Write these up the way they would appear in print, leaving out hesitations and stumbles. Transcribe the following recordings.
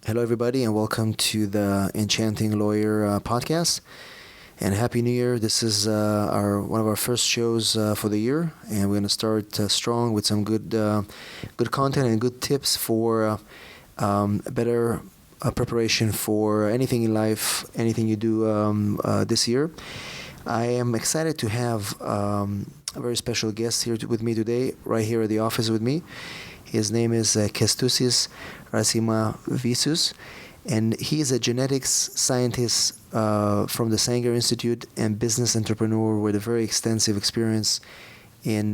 Hello, everybody, and welcome to the Enchanting Lawyer podcast. And Happy New Year! This is our one of our first shows for the year, and we're going to start strong with some good content and good tips for better preparation for anything in life, anything you do this year. I am excited to have a very special guest here with me today, right here at the office with me. His name is Kestutis Rasimavicius, and he is a genetics scientist from the Sanger Institute and business entrepreneur with a very extensive experience in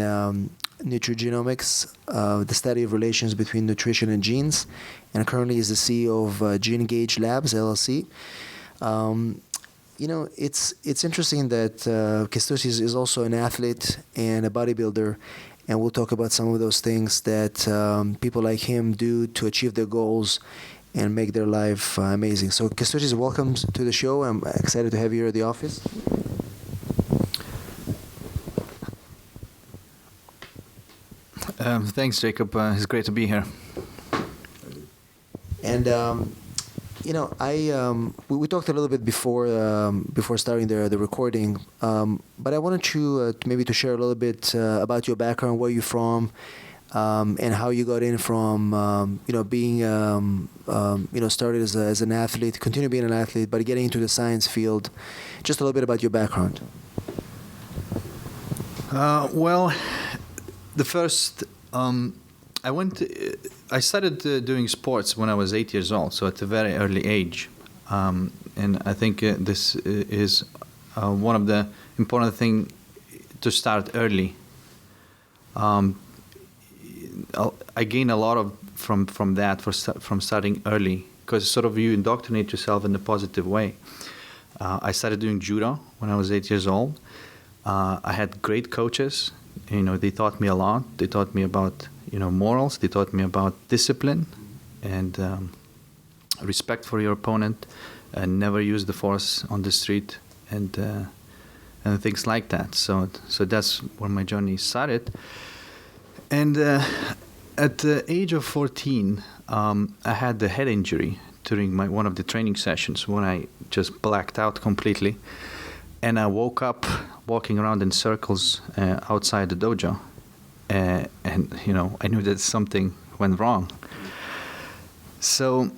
nutrigenomics, the study of relations between nutrition and genes, and currently is the CEO of Gene Gauge Labs, LLC. It's interesting that Kestutiss is also an athlete and a bodybuilder, and we'll talk about some of those things that people like him do to achieve their goals and make their life amazing. So Kestutiss, welcome to the show. I'm excited to have you here at the office. Thanks, Jacob. It's great to be here. And we talked a little bit before starting the recording, but I wanted you to share a little bit about your background, where you're from, and how you got in from being started as an athlete, continue being an athlete, but getting into the science field. Just a little bit about your background. The first I started doing sports when I was 8 years old, so at a very early age. And I think this is one of the important things to start early. I gain a lot from that, from starting early, because sort of you indoctrinate yourself in a positive way. I started doing judo when I was 8 years old. I had great coaches. They taught me a lot. They taught me about morals. They taught me about discipline and respect for your opponent, and never use the force on the street and things like that. So that's where my journey started. And at the age of 14, I had a head injury during one of the training sessions when I just blacked out completely, and I woke up walking around in circles outside the dojo. And I knew that something went wrong. So,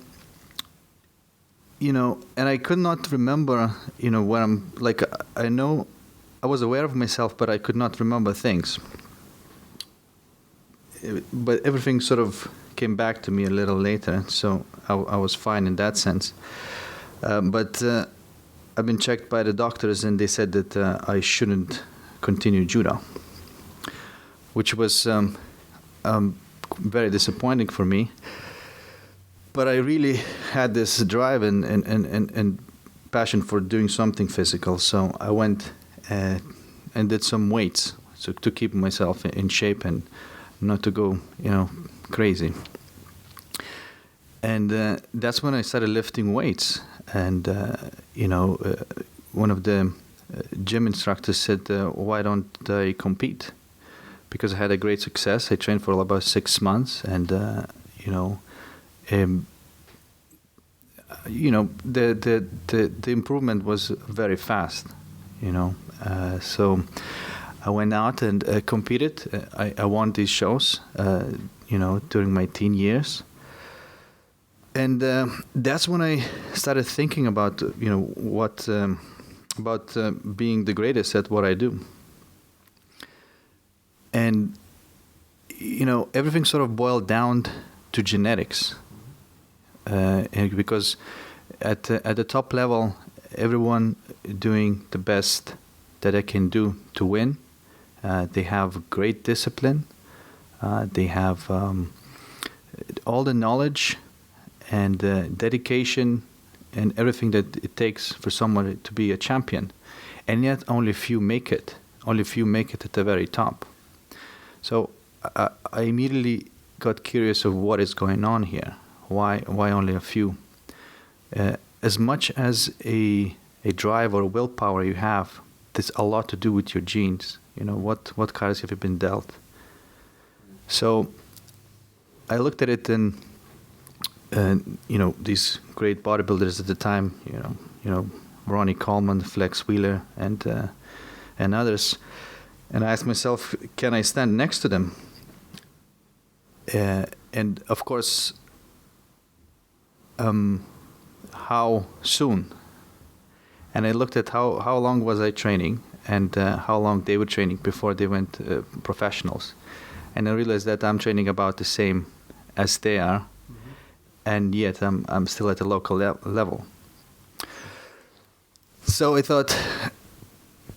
and I could not remember, what I'm like. I know I was aware of myself, but I could not remember things. But everything sort of came back to me a little later, so I was fine in that sense. But I've been checked by the doctors, and they said that I shouldn't continue judo, which was very disappointing for me. But I really had this drive and passion for doing something physical. So I went and did some weights to keep myself in shape and not to go, crazy. And that's when I started lifting weights. And, one of the gym instructors said, why don't I compete? Because I had a great success. I trained for about 6 months, and the improvement was very fast. So I went out and competed. I won these shows, during my teen years, and that's when I started thinking about being the greatest at what I do. And, everything sort of boiled down to genetics. And because at the top level, everyone doing the best that they can do to win. They have great discipline. They have all the knowledge and dedication and everything that it takes for someone to be a champion. And yet only few make it. Only few make it at the very top. So I immediately got curious of what is going on here. Why only a few? As much as a drive or willpower you have, there's a lot to do with your genes. What cards have you been dealt? So I looked at it and these great bodybuilders at the time, Ronnie Coleman, Flex Wheeler, and others, and I asked myself, can I stand next to them? And of course, how soon? And I looked at how long was I training and how long they were training before they went professionals. And I realized that I'm training about the same as they are, and yet I'm still at a local level. So I thought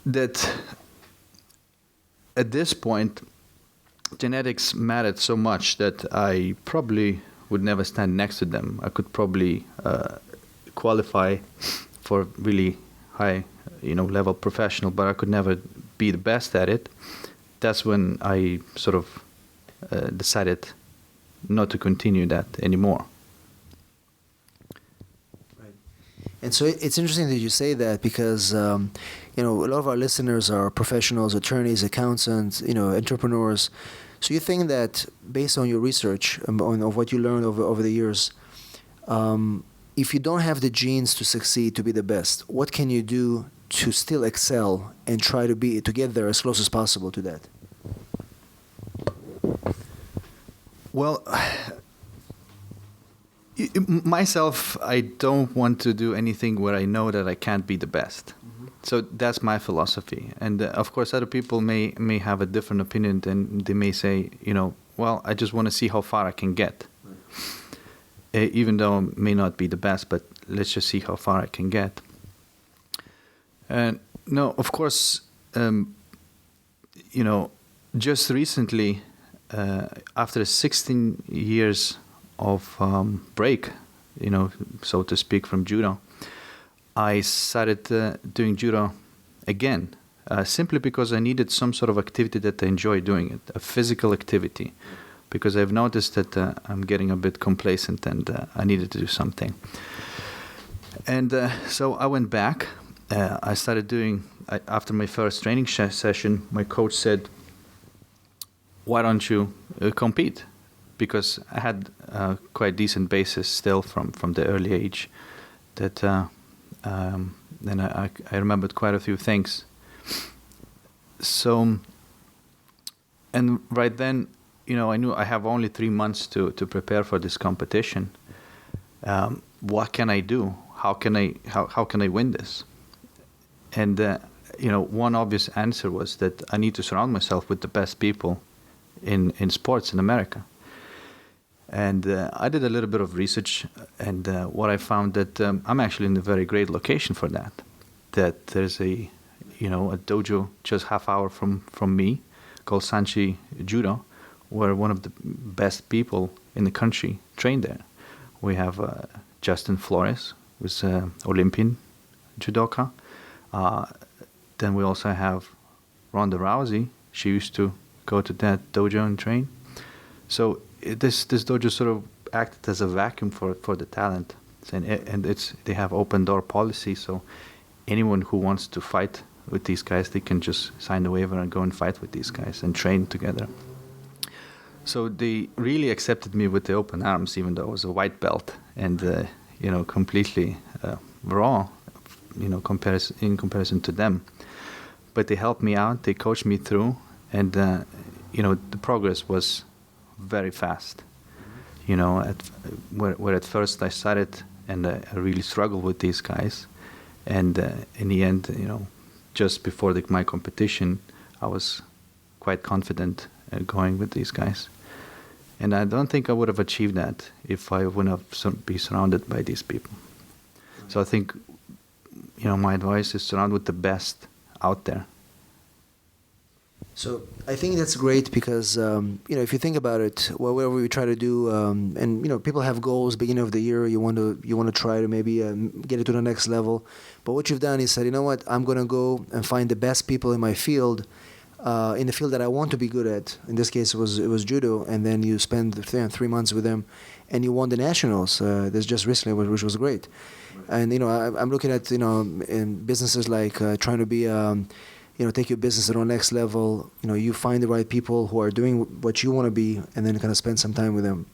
that at this point, genetics mattered so much that I probably would never stand next to them. I could probably qualify for really high, level professional, but I could never be the best at it. That's when I sort of decided not to continue that anymore. Right. And so it's interesting that you say that because, a lot of our listeners are professionals, attorneys, accountants, entrepreneurs. So you think that based on your research, of what you learned over the years, if you don't have the genes to succeed, to be the best, what can you do to still excel and try to get there as close as possible to that? Well, myself, I don't want to do anything where I know that I can't be the best. Mm-hmm. So that's my philosophy. And of course, other people may have a different opinion, and they may say, well, I just want to see how far I can get. Right. Even though I may not be the best, but let's just see how far I can get. And no, of course, just recently, after 16 years of break, so to speak, from judo, I started doing judo again, simply because I needed some sort of activity that I enjoy doing it, a physical activity, because I've noticed that I'm getting a bit complacent and I needed to do something. And so I went back. I started doing, after my first training session, my coach said, why don't you compete? Because I had quite decent basis still from the early age that then I remembered quite a few things. So, and right then, I knew I have only 3 months to prepare for this competition. What can I do? How can I win this? And one obvious answer was that I need to surround myself with the best people in sports in America. And I did a little bit of research, and what I found that I'm actually in a very great location for that. That there's a dojo just half hour from me called Sanchi Judo, where one of the best people in the country train there. We have Justin Flores, who's Olympian judoka. Then we also have Ronda Rousey. She used to go to that dojo and train. So this dojo sort of acted as a vacuum for the talent, and they have open door policy. So anyone who wants to fight with these guys, they can just sign the waiver and go and fight with these guys and train together. So they really accepted me with the open arms, even though I was a white belt and completely raw, in comparison to them. But they helped me out. They coached me through, and the progress was very fast. Where at first I started and I really struggled with these guys, and in the end, just before my competition, I was quite confident going with these guys. And I don't think I would have achieved that if I wouldn't have been surrounded by these people. So I think, my advice is surround with the best out there. So I think that's great because, if you think about it, whatever we try to do, and people have goals beginning of the year, you want to try to maybe get it to the next level. But what you've done is said, you know what, I'm going to go and find the best people in my field, in the field that I want to be good at. In this case, it was judo, and then you spend 3 months with them, and you won the nationals. This just recently, which was great. And I'm looking at in businesses like trying to be take your business to the next level. You find the right people who are doing what you want to be, and then kind of spend some time with them.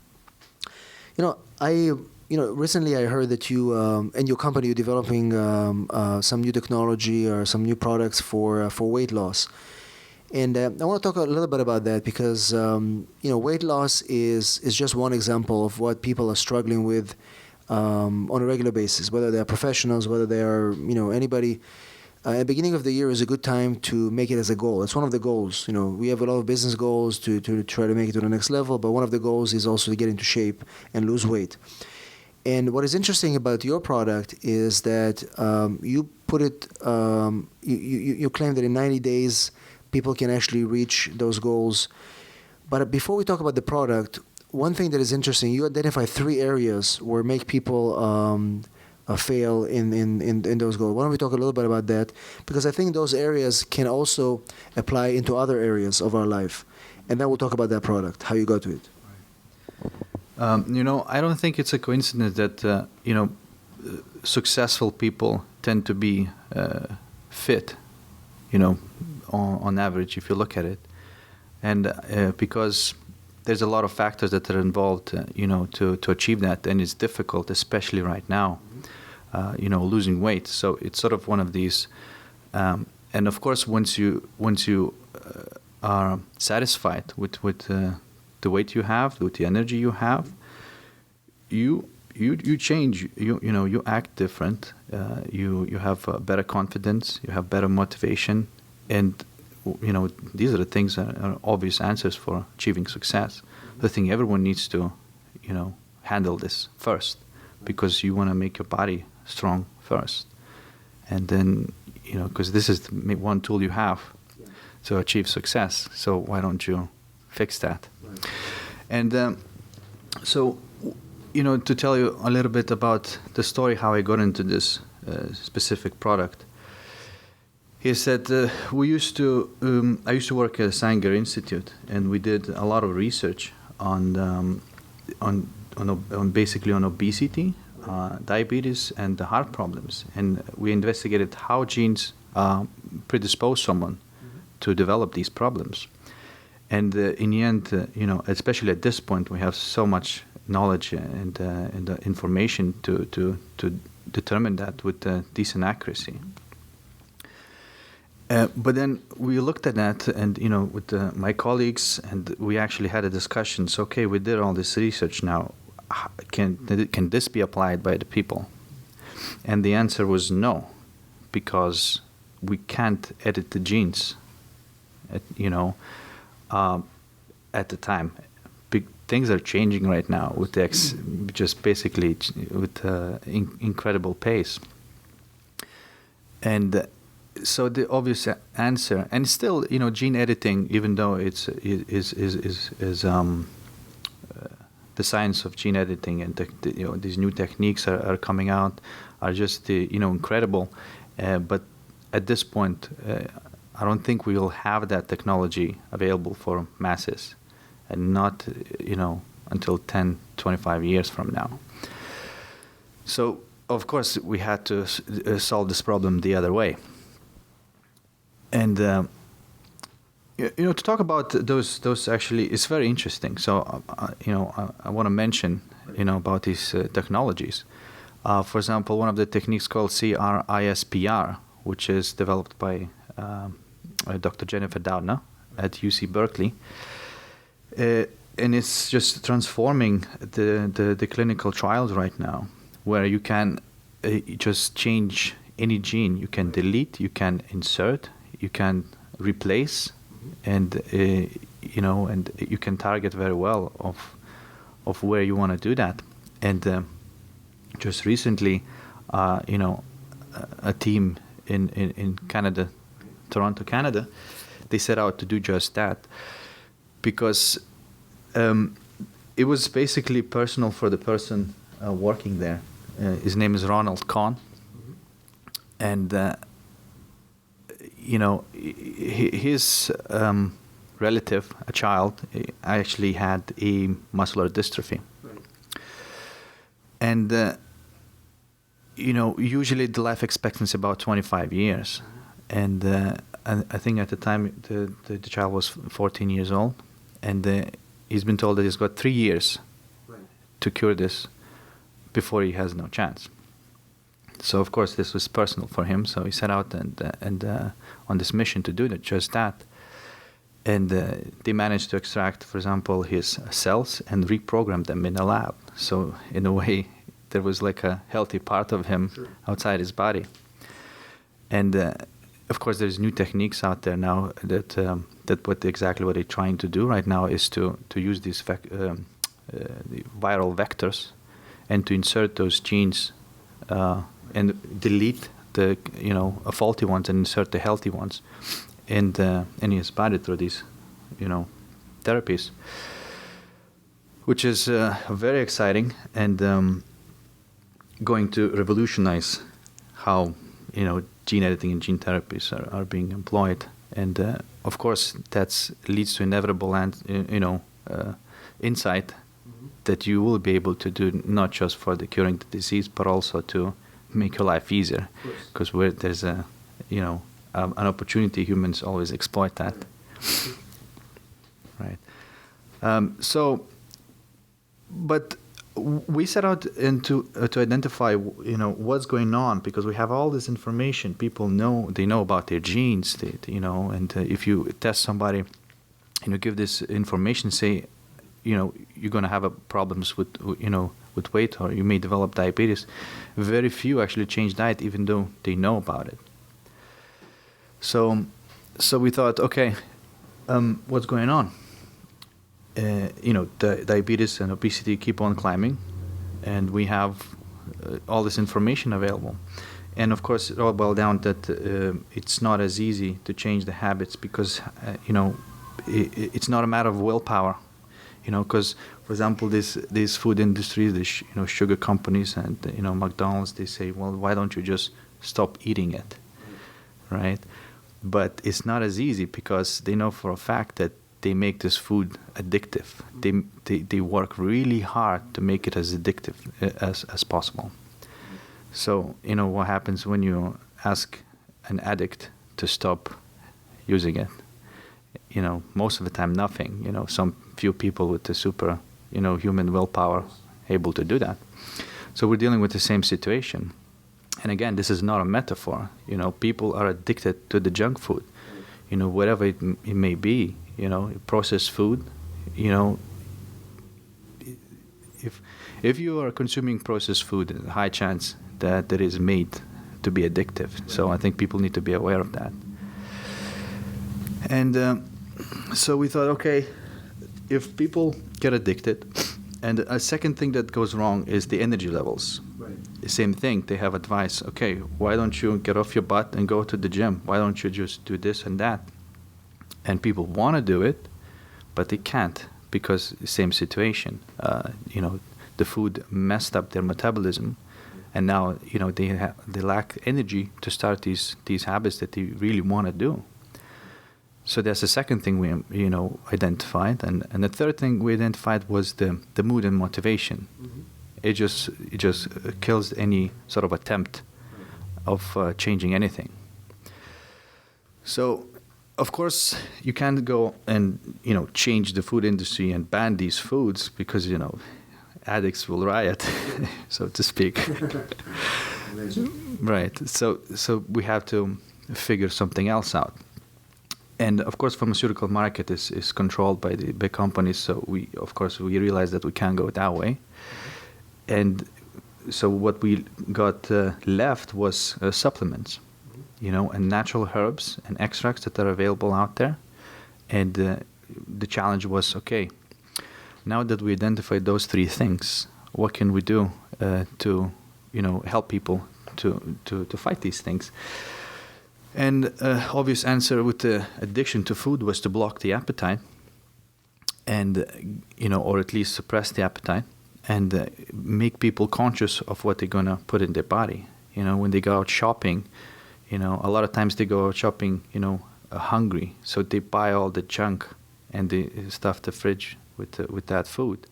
Recently I heard that you and your company, you're developing some new technology or some new products for weight loss. And I want to talk a little bit about that because weight loss is just one example of what people are struggling with on a regular basis, whether they are professionals, whether they are anybody. At the beginning of the year is a good time to make it as a goal. It's one of the goals. We have a lot of business goals to try to make it to the next level, but one of the goals is also to get into shape and lose weight. And what is interesting about your product is that you put it, you claim that in 90 days people can actually reach those goals. But before we talk about the product, one thing that is interesting, you identify 3 areas where make people fail in those goals. Why don't we talk a little bit about that? Because I think those areas can also apply into other areas of our life. And then we'll talk about that product, how you got to it. I don't think it's a coincidence that, successful people tend to be fit, on average, if you look at it. And because there's a lot of factors that are involved, to achieve that. And it's difficult, especially right now, losing weight. So it's sort of one of these. And of course, once you are satisfied with the weight you have, with the energy you have, you change. You act different. You have better confidence. You have better motivation, and these are the things that are obvious answers for achieving success. I think everyone needs to, handle this first, because you want to make your body strong first, and then because this is the one tool you have to achieve success. So why don't you fix that? Right. And so, to tell you a little bit about the story, how I got into this specific product. He said, I used to work at Sanger Institute, and we did a lot of research on basically on obesity, diabetes, and the heart problems. And we investigated how genes predispose someone to develop these problems. And in the end, especially at this point, we have so much knowledge and information to determine that with decent accuracy. But then we looked at that, and with my colleagues, and we actually had a discussion. So, okay, we did all this research now. Can this be applied by the people? And the answer was no, because we can't edit the genes. At the time, things are changing right now with just basically with incredible pace. And so the obvious answer, and still, gene editing, even though it's the science of gene editing and these new techniques are coming out, are just incredible. But at this point, I don't think we will have that technology available for masses, and not until 10, 25 years from now. So of course we had to solve this problem the other way. And to talk about those actually is very interesting. So I want to mention about these technologies. For example, one of the techniques called CRISPR, which is developed by Dr. Jennifer Doudna at UC Berkeley, and it's just transforming the clinical trials right now, where you can just change any gene. You can delete, you can insert, you can replace, and and you can target very well of where you want to do that. And just recently, a team in Canada, Toronto, Canada, they set out to do just that, because it was basically personal for the person working there. His name is Ronald Kahn, and his relative, a child, actually had a muscular dystrophy. Right. And usually the life expectancy is about 25 years. And I think at the time the child was 14 years old, and he's been told that he's got 3 years to cure this before he has no chance. So of course this was personal for him. So he set out and on this mission to do just that. And they managed to extract, for example, his cells and reprogram them in a lab. So in a way, there was like a healthy part of him outside his body. And of course, there's new techniques out there now that exactly what they're trying to do right now is to use these the viral vectors and to insert those genes and delete the faulty ones and insert the healthy ones in his body through these therapies, which is very exciting and going to revolutionize how gene editing and gene therapies are being employed. And of course that leads to inevitable insight that you will be able to do not just for the curing the disease, but also to make your life easier, because where there's an opportunity, humans always exploit that. Right. But we set out to identify what's going on, because we have all this information. People know about their genes, and if you test somebody, give this information, say, you're going to have problems with weight, or you may develop diabetes. Very few actually change diet, even though they know about it. So we thought, okay, what's going on? The diabetes and obesity keep on climbing, and we have all this information available. And of course, it all boils down that it's not as easy to change the habits, because it's not a matter of willpower. Because, for example, these food industries, these sugar companies, and McDonald's, they say, well, why don't you just stop eating it, right? But it's not as easy, because they know for a fact that they make this food addictive. They work really hard to make it as addictive as possible. So what happens when you ask an addict to stop using it? Most of the time, nothing. Some few people with the super, human willpower able to do that. So we're dealing with the same situation. And again, this is not a metaphor. People are addicted to the junk food, whatever it may be. Processed food. If you are consuming processed food, there's a high chance that it is made to be addictive. So I think people need to be aware of that. And so we thought, okay, if people get addicted, and a second thing that goes wrong is the energy levels. Right. The same thing. They have advice. Okay, why don't you get off your butt and go to the gym? Why don't you just do this and that? And people want to do it, but they can't, because the same situation. The food messed up their metabolism, and now they lack energy to start these habits that they really want to do. So that's the second thing we identified, and the third thing we identified was the mood and motivation. Mm-hmm. It just kills any sort of attempt of changing anything. So, of course, you can't go and change the food industry and ban these foods, because addicts will riot, so to speak. Right. So we have to figure something else out. And of course, pharmaceutical market is controlled by the big companies. So we realized that we can't go that way. And so what we got left was supplements, and natural herbs and extracts that are available out there. And the challenge was, okay, now that we identified those three things, what can we do to help people to fight these things? And obvious answer with the addiction to food was to block the appetite, and or at least suppress the appetite, and make people conscious of what they're gonna put in their body. When they go out shopping, a lot of times they go out shopping, hungry, so they buy all the junk and they stuff the fridge with that food.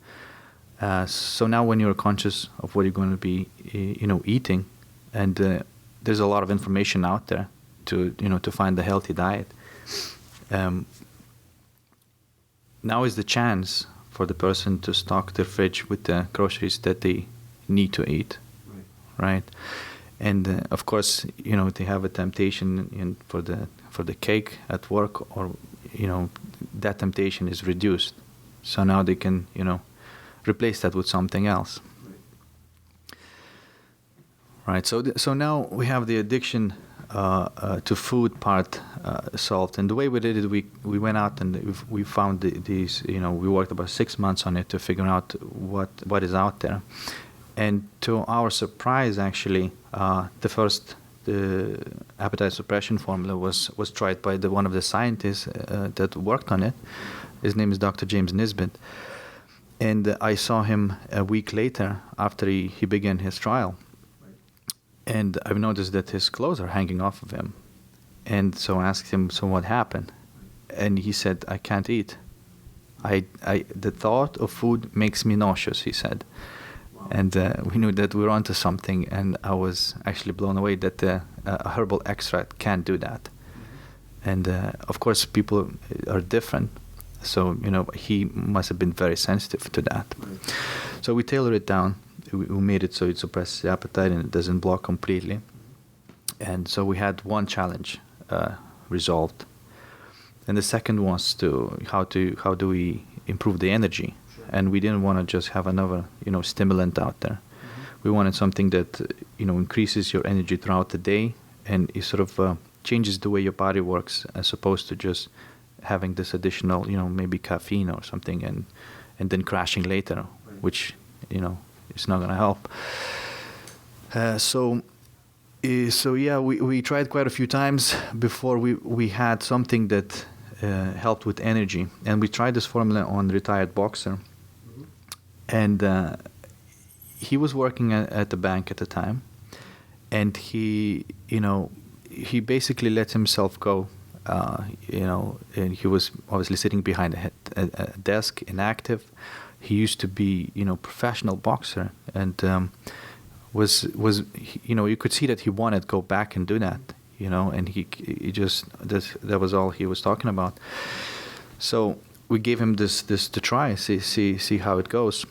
So now when you're conscious of what you're going to be, eating, and there's a lot of information out there to find a healthy diet. Now is the chance for the person to stock their fridge with the groceries that they need to eat, right? And of course, they have a temptation for the cake at work, or that temptation is reduced. So now they can replace that with something else. Right. So now we have the addiction to food part solved. And the way we did it, we went out and we found these. We worked about 6 months on it to figure out what is out there. And to our surprise, actually, the appetite suppression formula was tried by one of the scientists that worked on it. His name is Dr. James Nisbet. And I saw him a week later after he began his trial. And I've noticed that his clothes are hanging off of him. And so I asked him, so what happened? And he said, I can't eat. The thought of food makes me nauseous, he said. Wow. And we knew that we were onto something, and I was actually blown away that a herbal extract can't do that. Mm-hmm. And of course, people are different. So, he must have been very sensitive to that. Right. So we tailored it down. We made it so it suppresses the appetite and it doesn't block completely. And so we had one challenge resolved. And the second was how do we improve the energy? Sure. And we didn't want to just have another stimulant out there. Mm-hmm. We wanted something that increases your energy throughout the day, and it sort of changes the way your body works, as opposed to just having this additional maybe caffeine or something and then crashing later, right. Which it's not going to help. So yeah, we tried quite a few times before we had something that helped with energy. And we tried this formula on retired boxer. Mm-hmm. And he was working at the bank at the time. And he basically let himself go. And he was obviously sitting behind a desk, inactive. He used to be, professional boxer, and you could see that he wanted to go back and do that, and he just that was all he was talking about. So we gave him this to try, see how it goes,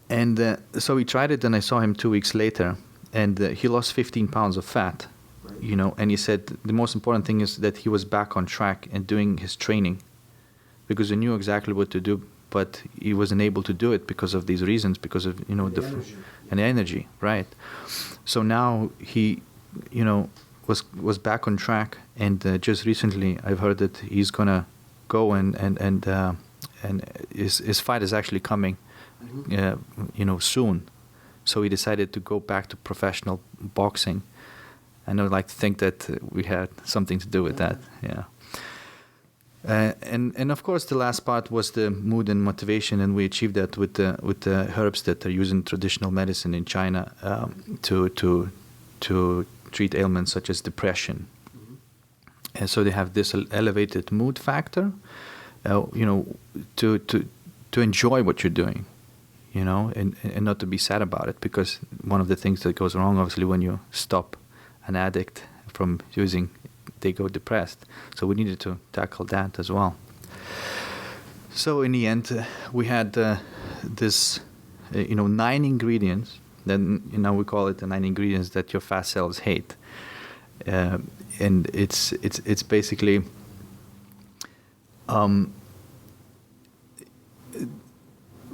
and so he tried it, and I saw him 2 weeks later, and he lost 15 pounds of fat, and he said the most important thing is that he was back on track and doing his training, because he knew exactly what to do. But he wasn't able to do it because of these reasons, because of the energy, right? So now he, was back on track, and just recently I've heard that he's gonna go and his fight is actually coming, soon. So he decided to go back to professional boxing, and I'd like to think that we had something to do with that, yeah. And of course the last part was the mood and motivation, and we achieved that with the herbs that are used in traditional medicine in China to treat ailments such as depression. Mm-hmm. And so they have this elevated mood factor, to enjoy what you're doing, and not to be sad about it, because one of the things that goes wrong obviously when you stop an addict from using, they go depressed. So we needed to tackle that as well. So in the end, we had this, 9 ingredients. Then we call it the 9 ingredients that your fast cells hate, and it's basically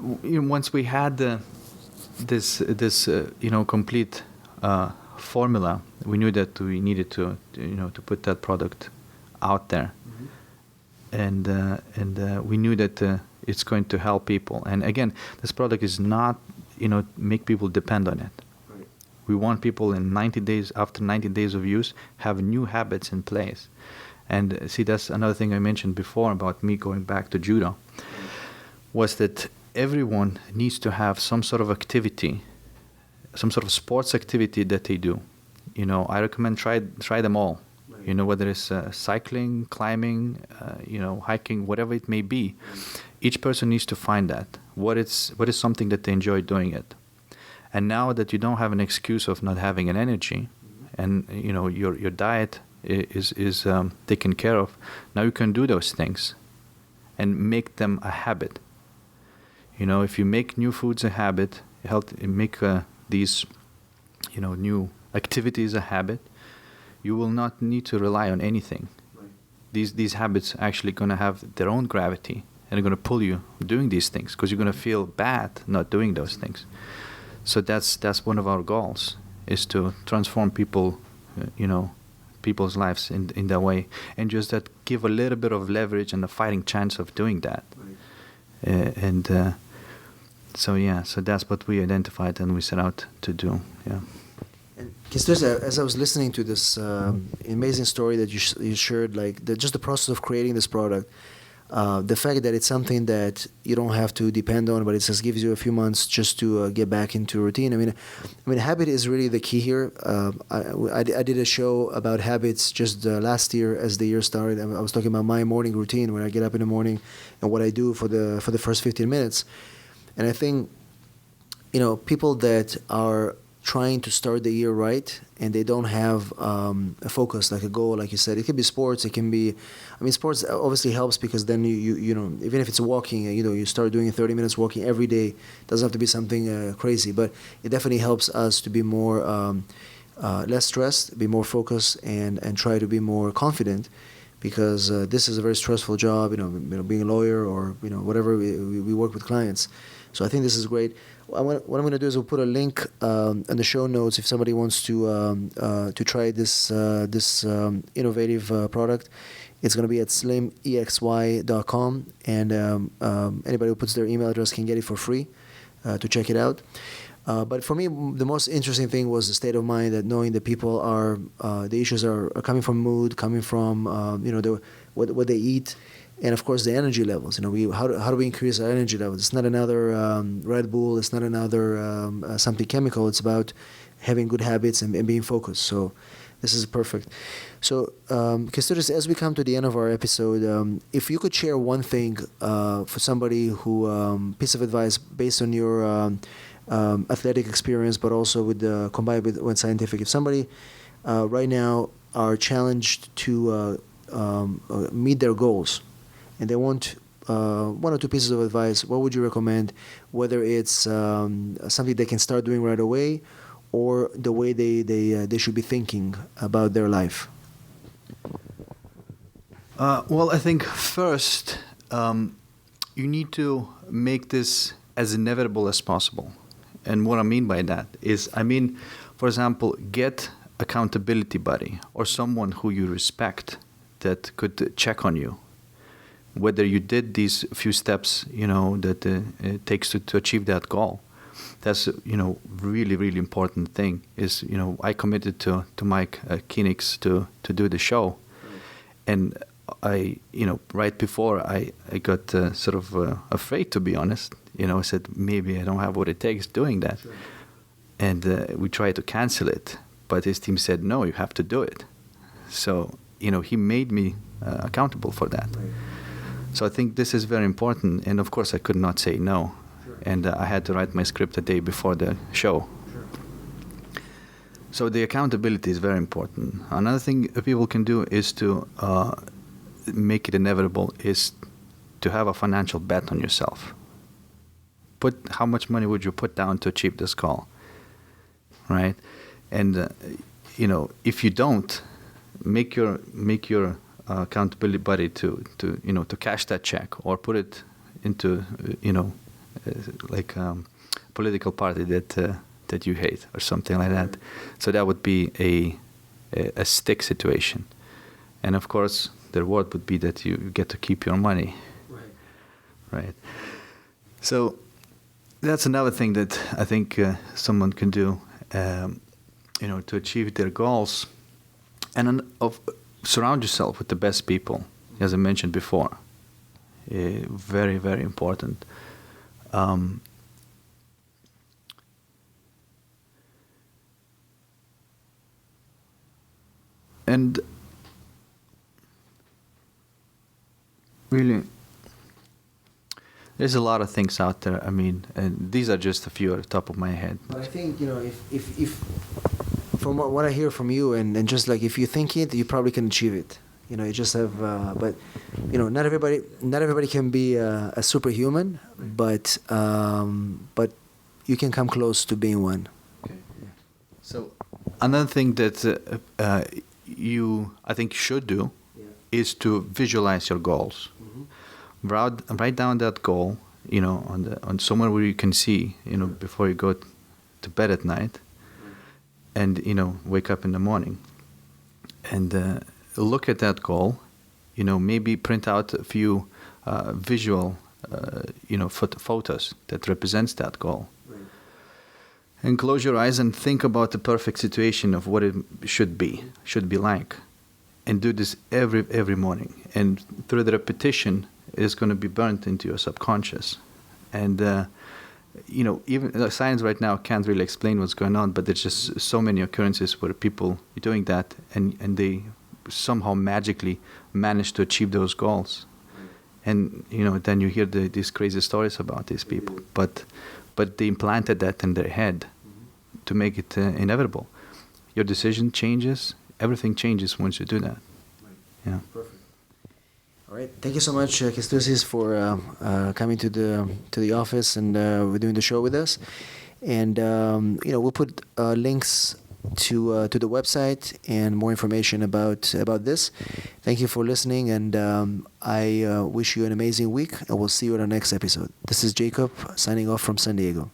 once we had this complete formula, we knew that we needed to put that product out there, mm-hmm. and we knew that it's going to help people. And again, this product is not make people depend on it. Right. We want people in 90 days, after 90 days of use, have new habits in place. And see, that's another thing I mentioned before about me going back to judo, was that everyone needs to have some sort of activity, some sort of sports activity that they do. I recommend try them all. Right. Whether it's cycling, climbing, hiking, whatever it may be. Each person needs to find that. What is something that they enjoy doing it. And now that you don't have an excuse of not having an energy, and your diet is taken care of, now you can do those things and make them a habit. If you make new foods a habit, make these new activities a habit, you will not need to rely on anything. These habits actually going to have their own gravity, and they're going to pull you doing these things, because you're going to feel bad not doing those things. So that's one of our goals, is to transform people's lives in that way, and just that give a little bit of leverage and a fighting chance of doing that. So that's what we identified and we set out to do. Yeah. And Kestutiss, as I was listening to this amazing story that you shared, like just the process of creating this product, the fact that it's something that you don't have to depend on, but it just gives you a few months just to get back into routine. I mean, habit is really the key here. I did a show about habits just last year as the year started. I was talking about my morning routine, when I get up in the morning and what I do for the first 15 minutes. And I think, people that are trying to start the year right and they don't have a focus, like a goal, like you said, it can be sports, it can be, sports obviously helps, because then you know, even if it's walking, you start doing 30 minutes walking every day. It doesn't have to be something crazy, but it definitely helps us to be more less stressed, be more focused, and try to be more confident, because this is a very stressful job, being a lawyer or whatever, we work with clients. So I think this is great. What I'm going to do is we'll put a link in the show notes if somebody wants to try this innovative product. It's going to be at slimexy.com, and anybody who puts their email address can get it for free to check it out. But for me, the most interesting thing was the state of mind, that knowing that people are the issues are coming from mood, coming from what they eat. And of course, the energy levels. How do we increase our energy levels? It's not another Red Bull. It's not another something chemical. It's about having good habits and being focused. So this is perfect. So Kestutiss, as we come to the end of our episode, if you could share one thing for somebody who, piece of advice based on your athletic experience, but also combined with scientific. If somebody right now are challenged to meet their goals, and they want one or two pieces of advice, what would you recommend? Whether it's something they can start doing right away, or the way they should be thinking about their life? Well, I think first you need to make this as inevitable as possible. And what I mean by that is, for example, get accountability buddy or someone who you respect that could check on you, whether you did these few steps, that it takes to achieve that goal. That's, really, really important thing is, I committed to Mike Koenigs to do the show. And I, right before I got sort of afraid, to be honest. I said, maybe I don't have what it takes doing that. Sure. And we tried to cancel it. But his team said, no, you have to do it. So, he made me accountable for that. Right. So I think this is very important. And of course, I could not say no. Sure. And I had to write my script a day before the show. Sure. So the accountability is very important. Another thing people can do is to make it inevitable, is to have a financial bet on yourself. How much money would you put down to achieve this goal, right? And if you don't, make your accountability buddy to cash that check, or put it into like political party that you hate or something like that. So that would be a stick situation, and of course the reward would be that you get to keep your money, right? So that's another thing that I think someone can do, to achieve their goals, and surround yourself with the best people, as I mentioned before. Very, very important. And really, there's a lot of things out there. And these are just a few at the top of my head. But I think, if from what I hear from you, and just like if you think it, you probably can achieve it. You just have, but not everybody can be a superhuman, but you can come close to being one. Okay. So another thing that I think should do is to visualize your goals. Write down that goal, on somewhere where you can see, before you go to bed at night, and wake up in the morning, and look at that goal. Maybe print out a few visual, photos that represents that goal. And close your eyes and think about the perfect situation of what it should be like. And do this every morning. And through the repetition, it's going to be burnt into your subconscious. And, even science right now can't really explain what's going on, but there's just so many occurrences where people are doing that and they somehow magically manage to achieve those goals. And, then you hear these crazy stories about these people. But they implanted that in their head to make it inevitable. Your decision changes. Everything changes once you do that. Yeah. Perfect. All right. Thank you so much, Kestutiss, for coming to the office and we're doing the show with us. And we'll put links to the website and more information about this. Thank you for listening, and I wish you an amazing week, and we'll see you on our next episode. This is Jacob signing off from San Diego.